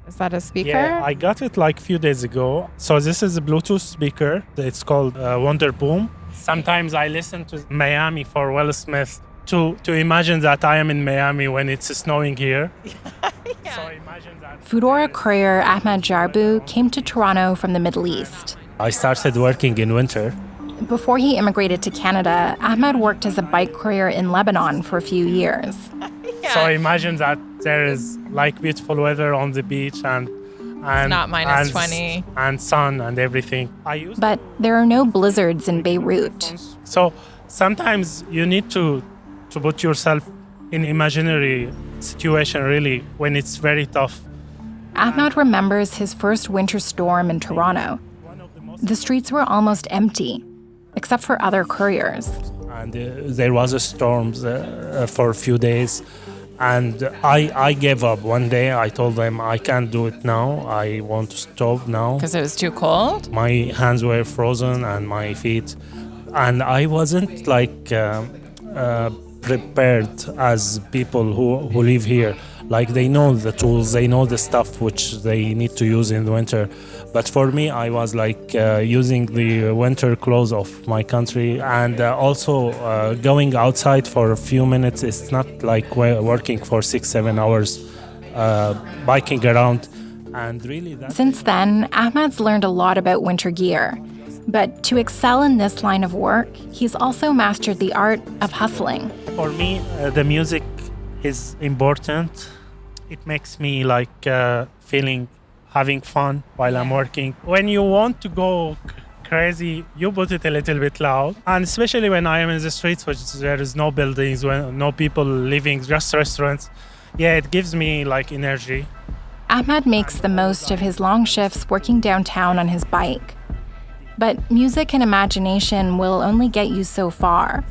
Is that a speaker? Yeah, I got it like a few days ago. So this is a Bluetooth speaker. It's called Wonder Boom. Sometimes I listen to Miami for Will Smith to imagine that I am in Miami when it's snowing here. Yeah. So imagine that. Foodora courier Ahmed Jarbu came to Toronto from the Middle East. I started working in winter. Before he immigrated to Canada, Ahmed worked as a bike courier in Lebanon for a few years. So imagine that there is like beautiful weather on the beach and It's not minus 20. And sun and everything. But there are no blizzards in Beirut. So sometimes you need to put yourself in imaginary situation really when it's very tough. Ahmed remembers his first winter storm in Toronto. The streets were almost empty, except for other couriers. And there was a storm for a few days. And I gave up. One day I told them I can't do it now. I want to stop now. Because it was too cold? My hands were frozen and my feet. And I wasn't like prepared as people who live here. Like they know the tools, they know the stuff which they need to use in the winter. But for me, I was like using the winter clothes of my country and also going outside for a few minutes. It's not like working for 6-7 hours, biking around. And really Since then, Ahmed's learned a lot about winter gear. But to excel in this line of work, he's also mastered the art of hustling. For me, the music is important. It makes me like having fun while I'm working. When you want to go crazy, you put it a little bit loud. And especially when I am in the streets, which there is no buildings, when no people living, just restaurants. Yeah, it gives me like energy. Ahmed makes the most of his long shifts working downtown on his bike. But music and imagination will only get you so far.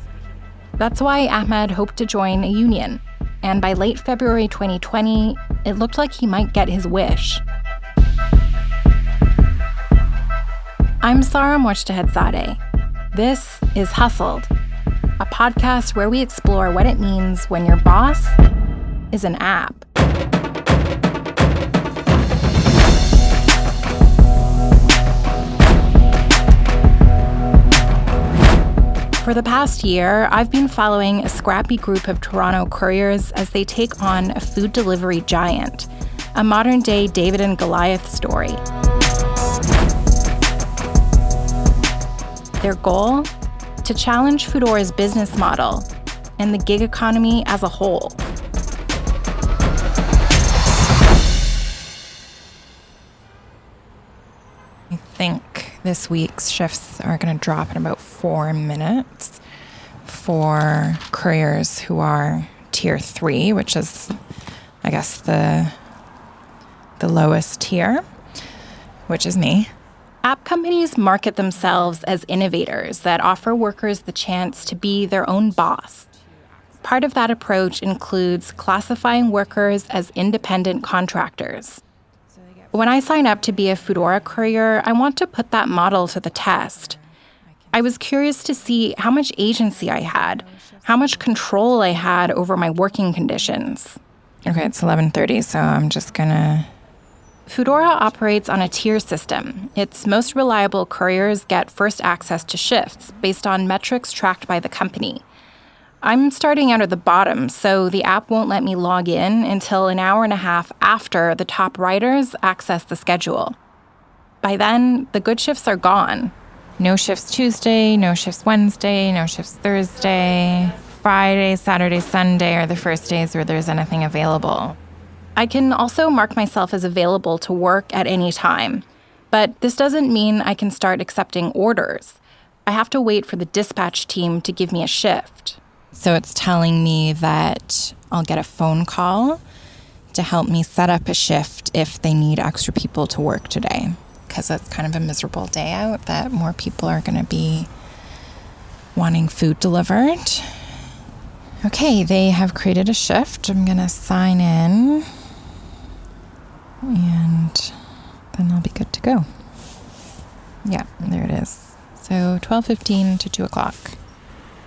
That's why Ahmed hoped to join a union. And by late February 2020, it looked like he might get his wish. I'm Sara Mojtehedzadeh. This is Hustled, a podcast where we explore what it means when your boss is an app. For the past year, I've been following a scrappy group of Toronto couriers as they take on a food delivery giant, a modern-day David and Goliath story. Their goal? To challenge Foodora's business model and the gig economy as a whole. I think this week's shifts are going to drop in about 4 minutes for couriers who are tier 3, which is, I guess, the lowest tier, which is me. App companies market themselves as innovators that offer workers the chance to be their own boss. Part of that approach includes classifying workers as independent contractors. When I sign up to be a Foodora courier, I want to put that model to the test. I was curious to see how much agency I had, how much control I had over my working conditions. Okay, it's 11:30, so I'm just gonna... Foodora operates on a tier system. Its most reliable couriers get first access to shifts based on metrics tracked by the company. I'm starting out at the bottom, so the app won't let me log in until an hour and a half after the top riders access the schedule. By then, the good shifts are gone. No shifts Tuesday, no shifts Wednesday, no shifts Thursday. Friday, Saturday, Sunday are the first days where there's anything available. I can also mark myself as available to work at any time. But this doesn't mean I can start accepting orders. I have to wait for the dispatch team to give me a shift. So it's telling me that I'll get a phone call to help me set up a shift if they need extra people to work today. Because it's kind of a miserable day out that more people are going to be wanting food delivered. Okay, they have created a shift. I'm going to sign in. And then I'll be good to go. Yeah, there it is. So 12:15 to 2 o'clock.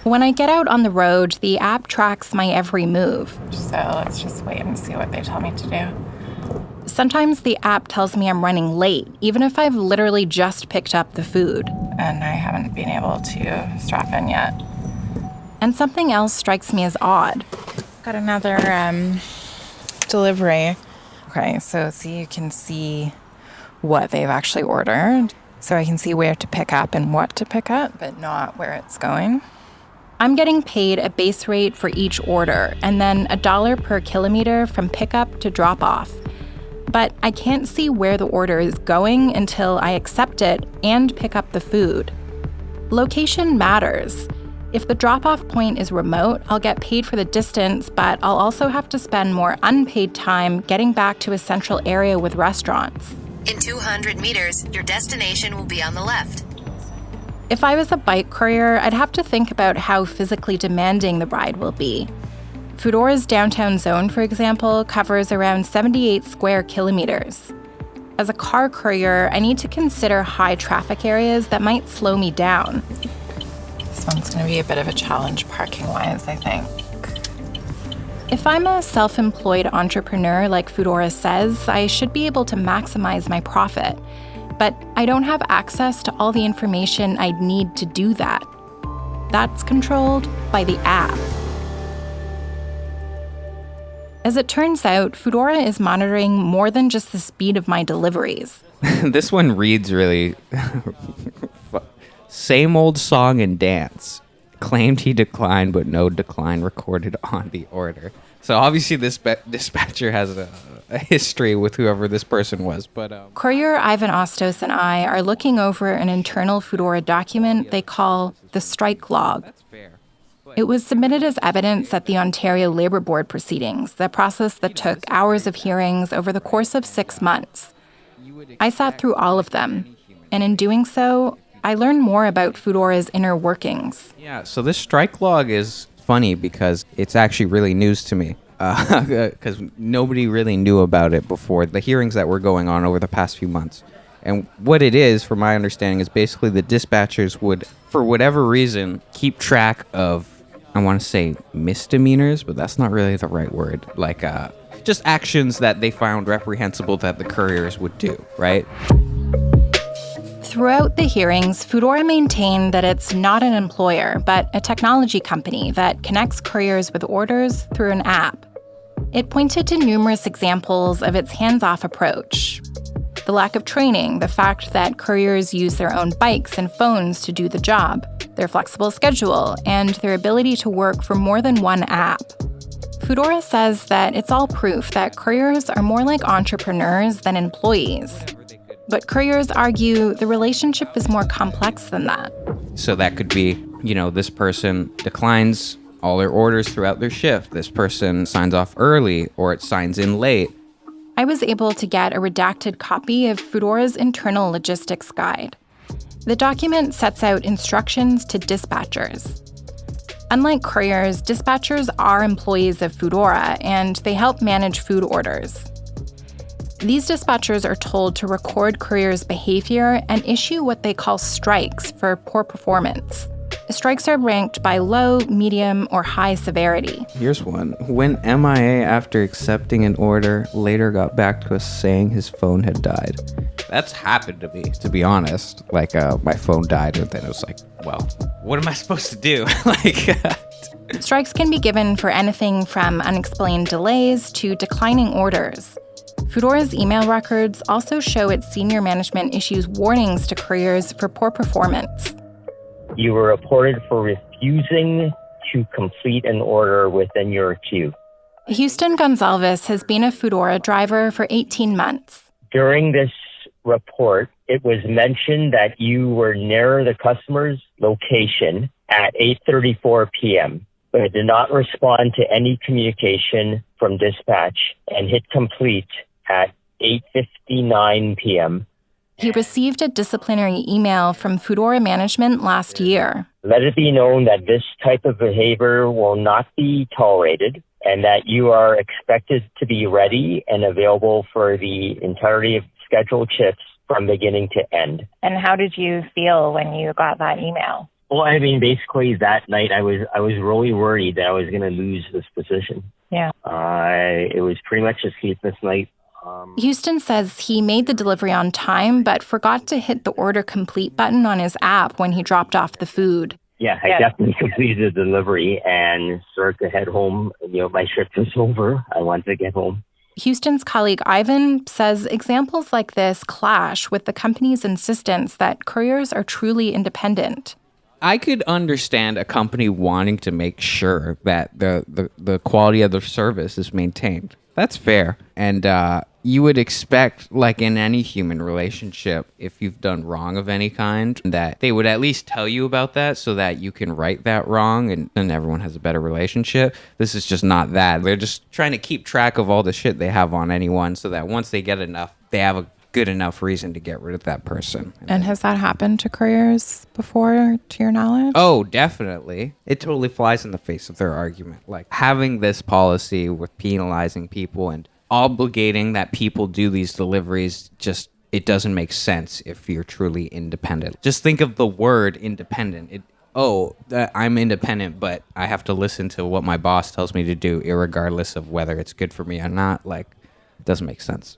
When I get out on the road, the app tracks my every move. So let's just wait and see what they tell me to do. Sometimes the app tells me I'm running late, even if I've literally just picked up the food. And I haven't been able to strap in yet. And something else strikes me as odd. Got another delivery. Okay, so you can see what they've actually ordered. So I can see where to pick up and what to pick up, but not where it's going. I'm getting paid a base rate for each order and then $1 per kilometer from pickup to drop off. But I can't see where the order is going until I accept it and pick up the food. Location matters. If the drop-off point is remote, I'll get paid for the distance, but I'll also have to spend more unpaid time getting back to a central area with restaurants. In 200 meters, your destination will be on the left. If I was a bike courier, I'd have to think about how physically demanding the ride will be. Foodora's downtown zone, for example, covers around 78 square kilometers. As a car courier, I need to consider high traffic areas that might slow me down. This one's going to be a bit of a challenge parking-wise, I think. If I'm a self-employed entrepreneur like Foodora says, I should be able to maximize my profit. But I don't have access to all the information I'd need to do that. That's controlled by the app. As it turns out, Foodora is monitoring more than just the speed of my deliveries. This one reads really... Same old song and dance. Claimed he declined, but no decline recorded on the order. So obviously this dispatcher has a history with whoever this person was. But Courier Ivan Ostos and I are looking over an internal Foodora document they call the strike log. That's fair. It was submitted as evidence at the Ontario Labour Board proceedings, the process that took hours of hearings over the course of 6 months. I sat through all of them, and in doing so, I learned more about Foodora's inner workings. Yeah, so this strike log is funny because it's actually really news to me. Because nobody really knew about it before the hearings that were going on over the past few months. And what it is, from my understanding, is basically the dispatchers would, for whatever reason, keep track of, I want to say misdemeanors, but that's not really the right word. Like, just actions that they found reprehensible that the couriers would do, right? Throughout the hearings, Foodora maintained that it's not an employer, but a technology company that connects couriers with orders through an app. It pointed to numerous examples of its hands-off approach. The lack of training, the fact that couriers use their own bikes and phones to do the job, their flexible schedule, and their ability to work for more than one app. Foodora says that it's all proof that couriers are more like entrepreneurs than employees. But couriers argue the relationship is more complex than that. So that could be, this person declines all their orders throughout their shift. This person signs off early, or it signs in late. I was able to get a redacted copy of Foodora's internal logistics guide. The document sets out instructions to dispatchers. Unlike couriers, dispatchers are employees of Foodora, and they help manage food orders. These dispatchers are told to record couriers' behavior and issue what they call strikes for poor performance. Strikes are ranked by low, medium, or high severity. Here's one. Went MIA after accepting an order, later got back to us saying his phone had died. That's happened to me, to be honest. Like, my phone died, and then it was like, well, what am I supposed to do? Strikes can be given for anything from unexplained delays to declining orders. Foodora's email records also show its senior management issues warnings to couriers for poor performance. You were reported for refusing to complete an order within your queue. Houston Gonzalez has been a Foodora driver for 18 months. During this report, it was mentioned that you were near the customer's location at 8:34 p.m., but did not respond to any communication from dispatch and hit complete at 8:59 p.m. He received a disciplinary email from Foodora management last year. Let it be known that this type of behavior will not be tolerated and that you are expected to be ready and available for the entirety of scheduled shifts from beginning to end. And how did you feel when you got that email? Well, I mean, basically that night I was really worried that I was going to lose this position. Yeah. It was pretty much a sleepless night. Houston says he made the delivery on time, but forgot to hit the order complete button on his app when he dropped off the food. Yeah, I definitely completed the delivery and started to head home. My shift was over. I wanted to get home. Houston's colleague Ivan says examples like this clash with the company's insistence that couriers are truly independent. I could understand a company wanting to make sure that the quality of their service is maintained. That's fair. And you would expect, like in any human relationship, if you've done wrong of any kind, that they would at least tell you about that so that you can right that wrong and then everyone has a better relationship. This is just not that. They're just trying to keep track of all the shit they have on anyone so that once they get enough, they have a good enough reason to get rid of that person. And has that happened to couriers before, to your knowledge? Oh, definitely. It totally flies in the face of their argument. Like having this policy with penalizing people and obligating that people do these deliveries, just it doesn't make sense if you're truly independent. Just think of the word independent. I'm independent, but I have to listen to what my boss tells me to do, irregardless of whether it's good for me or not. Like, it doesn't make sense.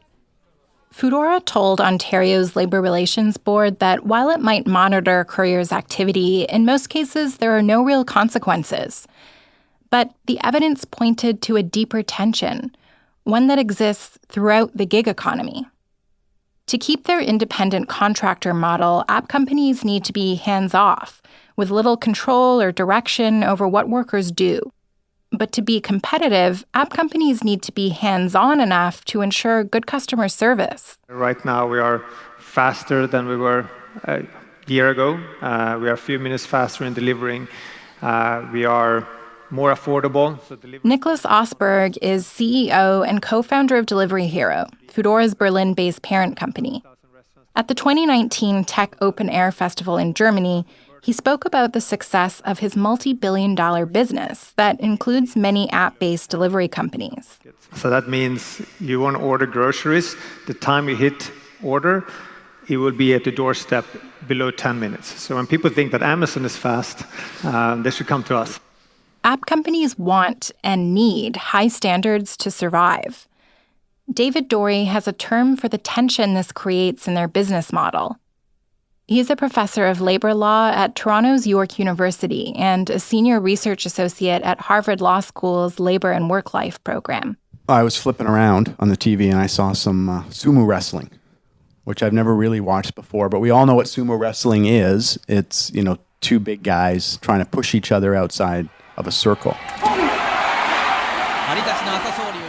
Foodora told Ontario's Labour Relations Board that while it might monitor couriers' activity, in most cases there are no real consequences. But the evidence pointed to a deeper tension, one that exists throughout the gig economy. To keep their independent contractor model, app companies need to be hands-off, with little control or direction over what workers do. But to be competitive, app companies need to be hands-on enough to ensure good customer service. Right now, we are faster than we were a year ago. We are a few minutes faster in delivering. We are more affordable. Nicholas Osberg is CEO and co-founder of Delivery Hero, Foodora's Berlin-based parent company. At the 2019 Tech Open Air Festival in Germany, he spoke about the success of his multi-billion-dollar business that includes many app-based delivery companies. So that means you want to order groceries. The time you hit order, it will be at the doorstep below 10 minutes. So when people think that Amazon is fast, they should come to us. App companies want and need high standards to survive. David Dorey has a term for the tension this creates in their business model. He's a professor of labor law at Toronto's York University and a senior research associate at Harvard Law School's Labor and Work-Life program. I was flipping around on the TV and I saw some sumo wrestling, which I've never really watched before. But we all know what sumo wrestling is. It's, two big guys trying to push each other outside of a circle.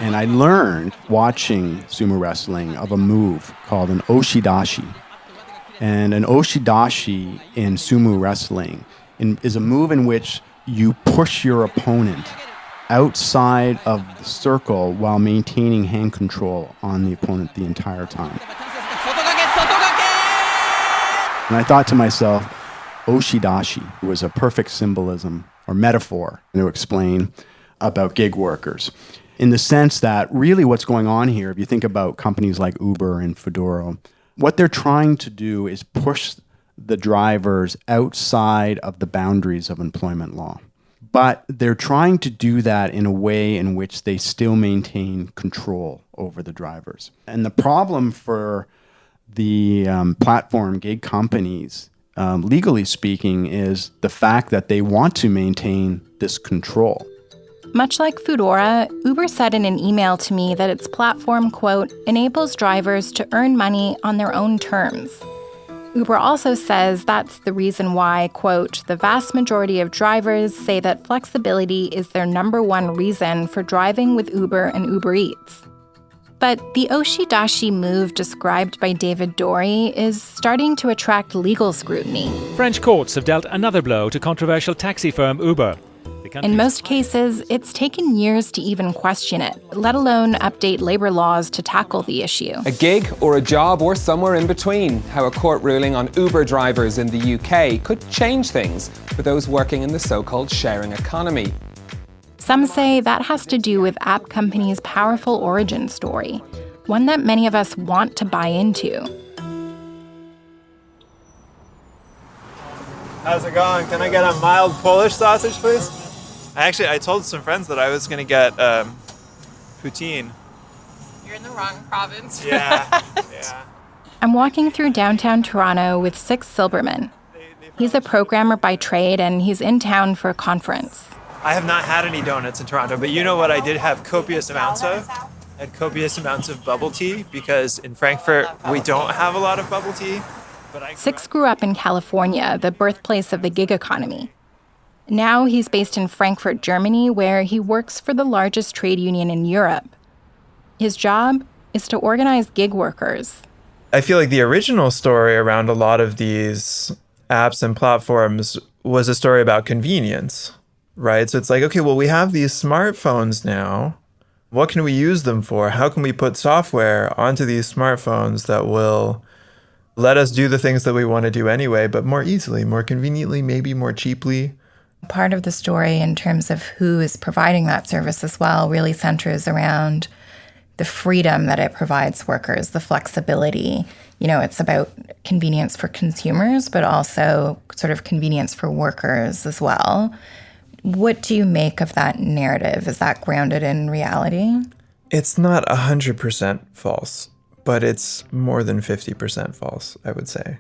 And I learned watching sumo wrestling of a move called an Oshidashi. And an Oshidashi in sumo wrestling is a move in which you push your opponent outside of the circle while maintaining hand control on the opponent the entire time. And I thought to myself, Oshidashi was a perfect symbolism or metaphor to explain about gig workers. In the sense that really what's going on here, if you think about companies like Uber and Foodora, what they're trying to do is push the drivers outside of the boundaries of employment law. But they're trying to do that in a way in which they still maintain control over the drivers. And the problem for the platform gig companies, legally speaking, is the fact that they want to maintain this control. Much like Foodora, Uber said in an email to me that its platform, quote, enables drivers to earn money on their own terms. Uber also says that's the reason why, quote, the vast majority of drivers say that flexibility is their number one reason for driving with Uber and Uber Eats. But the Oshidashi move described by David Dorey is starting to attract legal scrutiny. French courts have dealt another blow to controversial taxi firm Uber. In most cases, it's taken years to even question it, let alone update labor laws to tackle the issue. A gig or a job or somewhere in between. How a court ruling on Uber drivers in the UK could change things for those working in the so-called sharing economy. Some say that has to do with app companies' powerful origin story, one that many of us want to buy into. How's it going? Can I get a mild Polish sausage, please? Actually, I told some friends that I was going to get poutine. You're in the wrong province. Yeah. I'm walking through downtown Toronto with Six Silberman. He's a programmer by trade, and he's in town for a conference. I have not had any donuts in Toronto, but you know what I did have copious amounts of? I had copious amounts of bubble tea, because in Frankfurt, we don't have a lot of bubble tea. Six grew up in California, the birthplace of the gig economy. Now he's based in Frankfurt, Germany, where he works for the largest trade union in Europe. His job is to organize gig workers. I feel like the original story around a lot of these apps and platforms was a story about convenience, right? So it's like, okay, well, we have these smartphones now. What can we use them for? How can we put software onto these smartphones that will let us do the things that we want to do anyway, but more easily, more conveniently, maybe more cheaply? Part of the story in terms of who is providing that service as well really centers around the freedom that it provides workers, the flexibility. You know, it's about convenience for consumers, but also sort of convenience for workers as well. What do you make of that narrative? Is that grounded in reality? It's not 100% false, but it's more than 50% false, I would say.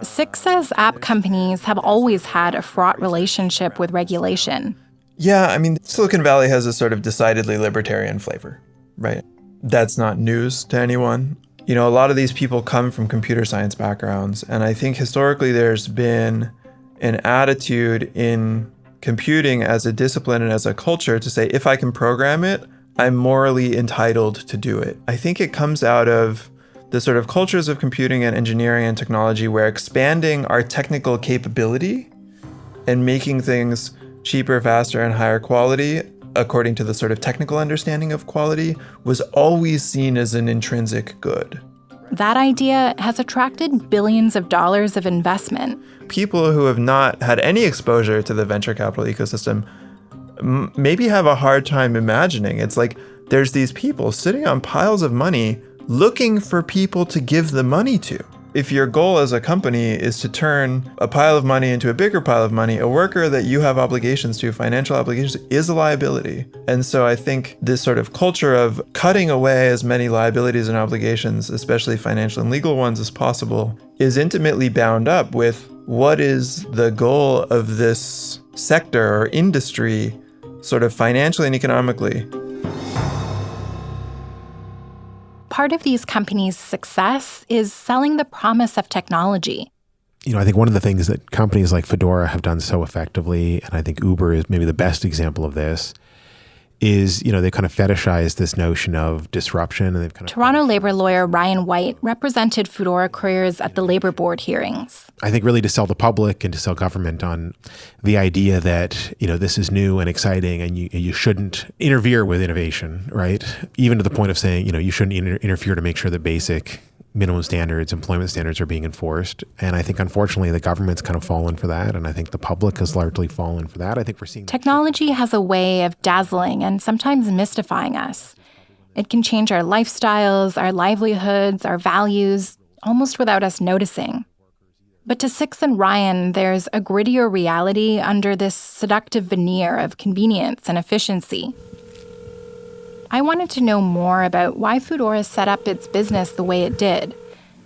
Six says app companies have always had a fraught relationship with regulation. Yeah, I mean, Silicon Valley has a sort of decidedly libertarian flavor, right? That's not news to anyone. You know, a lot of these people come from computer science backgrounds, and I think historically there's been an attitude in computing as a discipline and as a culture to say, if I can program it, I'm morally entitled to do it. I think it comes out of the sort of cultures of computing and engineering and technology where expanding our technical capability and making things cheaper, faster, and higher quality, according to the sort of technical understanding of quality, was always seen as an intrinsic good. That idea has attracted billions of dollars of investment. People who have not had any exposure to the venture capital ecosystem maybe have a hard time imagining. It's like there's these people sitting on piles of money looking for people to give the money to. If your goal as a company is to turn a pile of money into a bigger pile of money, a worker that you have obligations to, financial obligations, is a liability. And so I think this sort of culture of cutting away as many liabilities and obligations, especially financial and legal ones, as possible, is intimately bound up with what is the goal of this sector or industry, sort of financially and economically. Part of these companies' success is selling the promise of technology. You know, I think one of the things that companies like Foodora have done so effectively, and I think Uber is maybe the best example of this, is, you know, they kind of fetishize this notion of disruption. And they've kind of Toronto labor lawyer Ryan White represented Foodora couriers at the Labor Board hearings. I think really to sell the public and to sell government on the idea that, you know, this is new and exciting and you shouldn't interfere with innovation, right? Even to the point of saying, you know, you shouldn't interfere to make sure that basic minimum standards, employment standards are being enforced. And I think, unfortunately, the government's kind of fallen for that. And I think the public has largely fallen for that. I think we're seeing technology has a way of dazzling and sometimes mystifying us. It can change our lifestyles, our livelihoods, our values, almost without us noticing. But to Six and Ryan, there's a grittier reality under this seductive veneer of convenience and efficiency. I wanted to know more about why Foodora set up its business the way it did,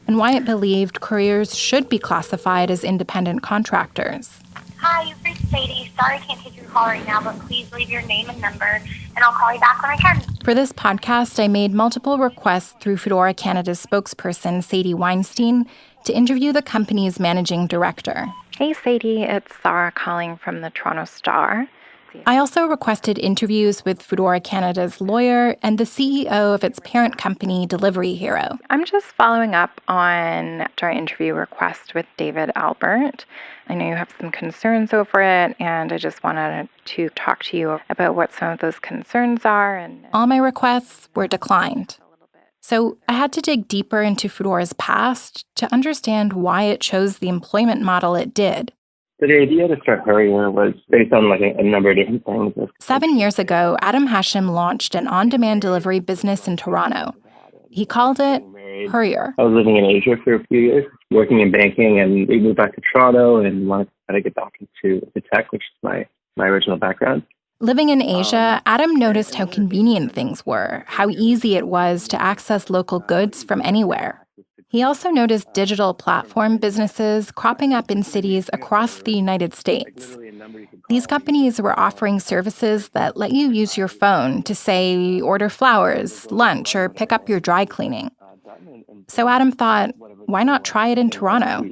and why it believed couriers should be classified as independent contractors. Hi, you've reached Sadie. Sorry I can't take your call right now, but please leave your name and number, and I'll call you back when I can. For this podcast, I made multiple requests through Foodora Canada's spokesperson, Sadie Weinstein, to interview the company's managing director. Hey, Sadie, it's Sara calling from the Toronto Star. I also requested interviews with Foodora Canada's lawyer and the CEO of its parent company, Delivery Hero. I'm just following up on our interview request with David Albert. I know you have some concerns over it, and I just wanted to talk to you about what some of those concerns are. And all my requests were declined. So I had to dig deeper into Foodora's past to understand why it chose the employment model it did. So the idea to start Courier was based on like a number of different things. 7 years ago, Adam Hashem launched an on-demand delivery business in Toronto. He called it Courier. I was living in Asia for a few years, working in banking, and we moved back to Toronto and wanted to try to get back into the tech, which is my original background. Living in Asia, Adam noticed how convenient things were, how easy it was to access local goods from anywhere. He also noticed digital platform businesses cropping up in cities across the United States. These companies were offering services that let you use your phone to, say, order flowers, lunch, or pick up your dry cleaning. So Adam thought, why not try it in Toronto?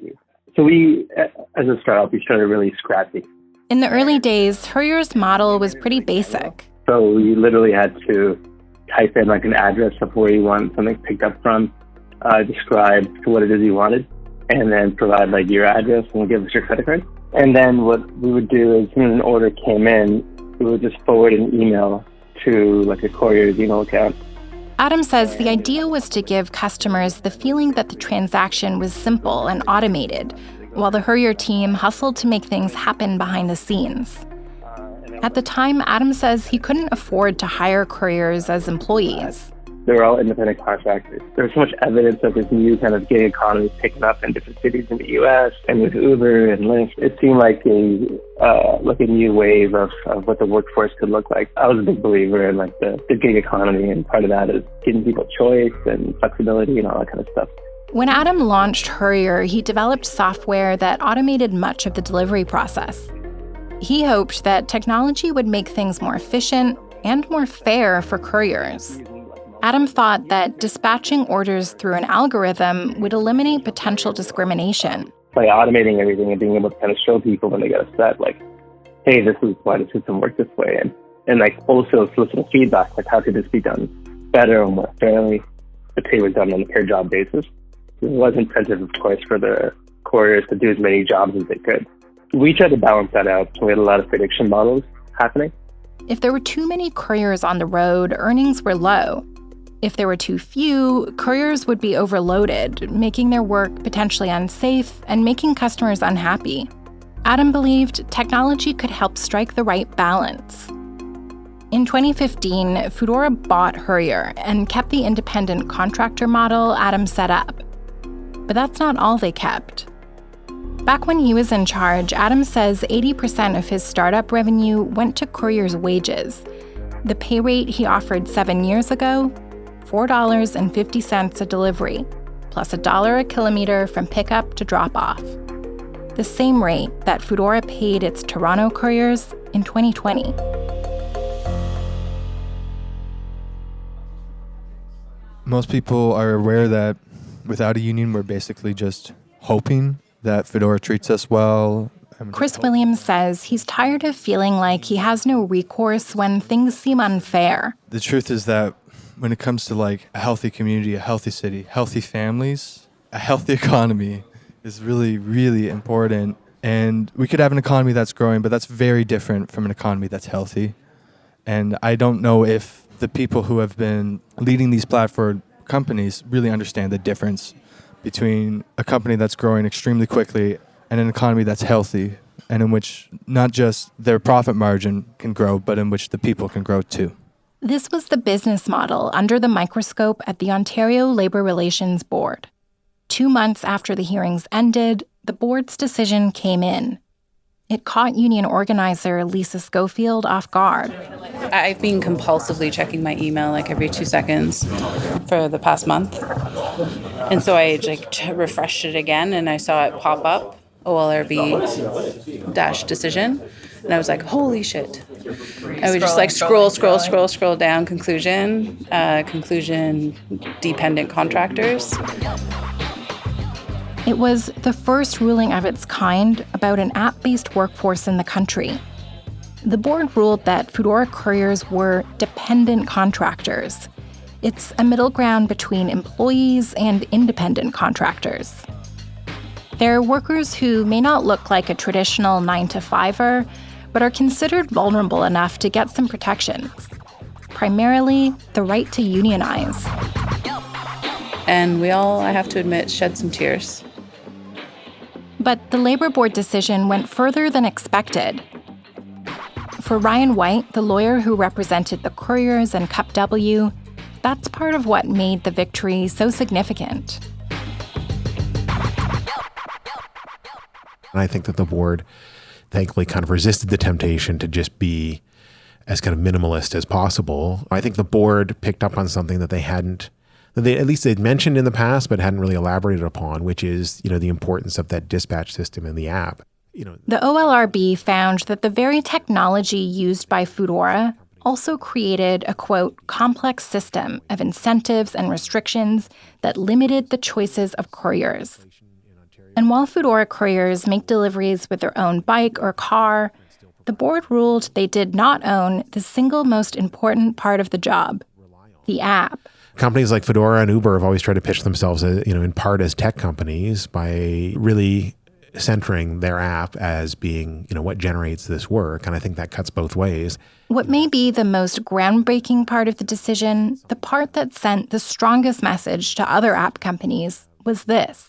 So we, as a startup, we started really scrappy. In the early days, Courier's model was pretty basic. So you literally had to type in like an address of where you want something picked up from, describe what it is you wanted, and then provide like your address and give us your credit card. And then what we would do is when an order came in, we would just forward an email to like a courier's email account. Adam says the idea was to give customers the feeling that the transaction was simple and automated, while the Courier team hustled to make things happen behind the scenes. At the time, Adam says he couldn't afford to hire couriers as employees. They were all independent contractors. There was so much evidence of this new kind of gig economy picking up in different cities in the U.S. and with Uber and Lyft. It seemed like a new wave of what the workforce could look like. I was a big believer in like the gig economy, and part of that is giving people choice and flexibility and all that kind of stuff. When Adam launched Courier, he developed software that automated much of the delivery process. He hoped that technology would make things more efficient and more fair for couriers. Adam thought that dispatching orders through an algorithm would eliminate potential discrimination. By automating everything and being able to kind of show people when they get upset, like, hey, this is why the system works this way. And like also soliciting feedback, like how could this be done better or more fairly? The pay was done on a per job basis. There was incentive, of course, for the couriers to do as many jobs as they could. We tried to balance that out. We had a lot of prediction models happening. If there were too many couriers on the road, earnings were low. If there were too few, couriers would be overloaded, making their work potentially unsafe and making customers unhappy. Adam believed technology could help strike the right balance. In 2015, Foodora bought Courier and kept the independent contractor model Adam set up. But that's not all they kept. Back when he was in charge, Adam says 80% of his startup revenue went to Courier's wages. The pay rate he offered 7 years ago, $4.50 a delivery, plus $1 a kilometer from pickup to drop off. The same rate that Foodora paid its Toronto couriers in 2020. Most people are aware that without a union, we're basically just hoping that Foodora treats us well. Chris Williams says he's tired of feeling like he has no recourse when things seem unfair. The truth is that when it comes to like a healthy community, a healthy city, healthy families, a healthy economy is really, really important. And we could have an economy that's growing, but that's very different from an economy that's healthy. And I don't know if the people who have been leading these platform companies really understand the difference between a company that's growing extremely quickly and an economy that's healthy, and in which not just their profit margin can grow, but in which the people can grow too. This was the business model under the microscope at the Ontario Labour Relations Board. 2 months after the hearings ended, the board's decision came in. It caught union organizer Lisa Schofield off guard. I've been compulsively checking my email like every 2 seconds for the past month. And so I refreshed it again and I saw it pop up, OLRB-decision. And I was like, holy shit. I would just like scroll down, conclusion, dependent contractors. It was the first ruling of its kind about an app-based workforce in the country. The board ruled that Foodora couriers were dependent contractors. It's a middle ground between employees and independent contractors. They're workers who may not look like a traditional 9-to-5er, but are considered vulnerable enough to get some protections. Primarily, the right to unionize. And we all, I have to admit, shed some tears. But the Labour Board decision went further than expected. For Ryan White, the lawyer who represented the couriers and Cup W, that's part of what made the victory so significant. And I think that the board thankfully kind of resisted the temptation to just be as kind of minimalist as possible. I think the board picked up on something that at least they'd mentioned in the past, but hadn't really elaborated upon, which is, the importance of that dispatch system in the app. The OLRB found that the very technology used by Foodora also created a, quote, complex system of incentives and restrictions that limited the choices of couriers. And while Foodora couriers make deliveries with their own bike or car, the board ruled they did not own the single most important part of the job, the app. Companies like Foodora and Uber have always tried to pitch themselves, in part as tech companies by really centering their app as being, what generates this work. And I think that cuts both ways. What may be the most groundbreaking part of the decision, the part that sent the strongest message to other app companies, was this.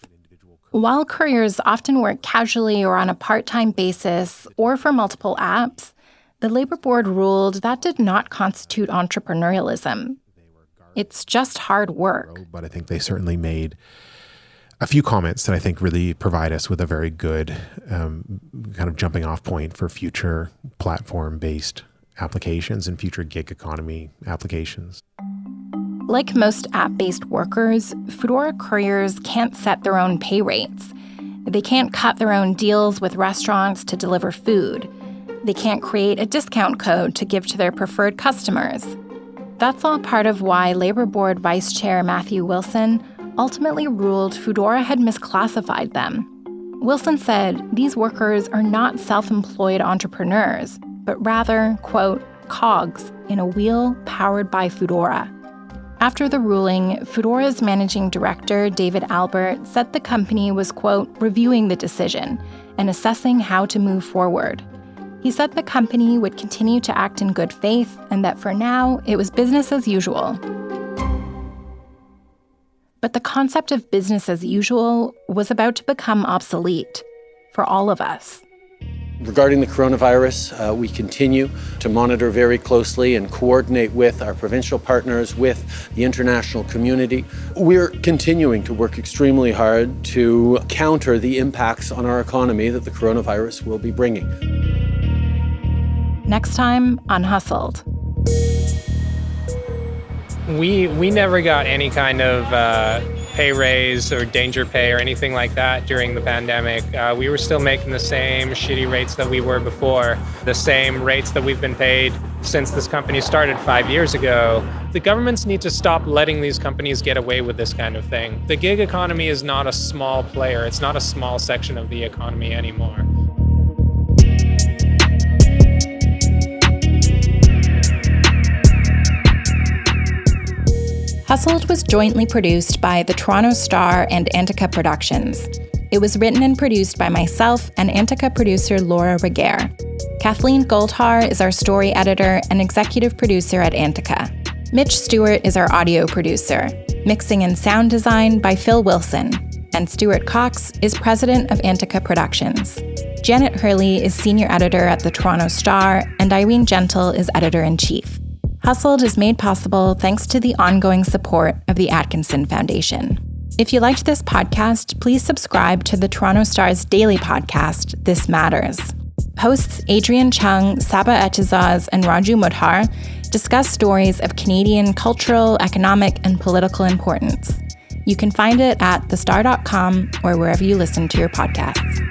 While couriers often work casually or on a part-time basis or for multiple apps, the Labor Board ruled that did not constitute entrepreneurialism. It's just hard work. But I think they certainly made a few comments that I think really provide us with a very good kind of jumping off point for future platform-based applications and future gig economy applications. Like most app-based workers, Foodora couriers can't set their own pay rates. They can't cut their own deals with restaurants to deliver food. They can't create a discount code to give to their preferred customers. That's all part of why Labor Board Vice Chair Matthew Wilson ultimately ruled Foodora had misclassified them. Wilson said these workers are not self-employed entrepreneurs, but rather, quote, cogs in a wheel powered by Foodora. After the ruling, Foodora's managing director, David Albert, said the company was, quote, reviewing the decision and assessing how to move forward. He said the company would continue to act in good faith and that for now, it was business as usual. But the concept of business as usual was about to become obsolete for all of us. Regarding the coronavirus, we continue to monitor very closely and coordinate with our provincial partners, with the international community. We're continuing to work extremely hard to counter the impacts on our economy that the coronavirus will be bringing. Next time on Hustled. We never got any kind of pay raise or danger pay or anything like that during the pandemic. We were still making the same shitty rates that we were before, the same rates that we've been paid since this company started 5 years ago. The governments need to stop letting these companies get away with this kind of thing. The gig economy is not a small player. It's not a small section of the economy anymore. Hustled was jointly produced by the Toronto Star and Antica Productions. It was written and produced by myself and Antica producer Laura Reguer. Kathleen Goldhar is our story editor and executive producer at Antica. Mitch Stewart is our audio producer. Mixing and sound design by Phil Wilson. And Stuart Cox is president of Antica Productions. Janet Hurley is senior editor at the Toronto Star, and Irene Gentle is editor-in-chief. Hustled is made possible thanks to the ongoing support of the Atkinson Foundation. If you liked this podcast, please subscribe to the Toronto Star's daily podcast, This Matters. Hosts Adrian Chung, Sara Mojtehedzadeh, and Raju Mudhar discuss stories of Canadian cultural, economic, and political importance. You can find it at thestar.com or wherever you listen to your podcasts.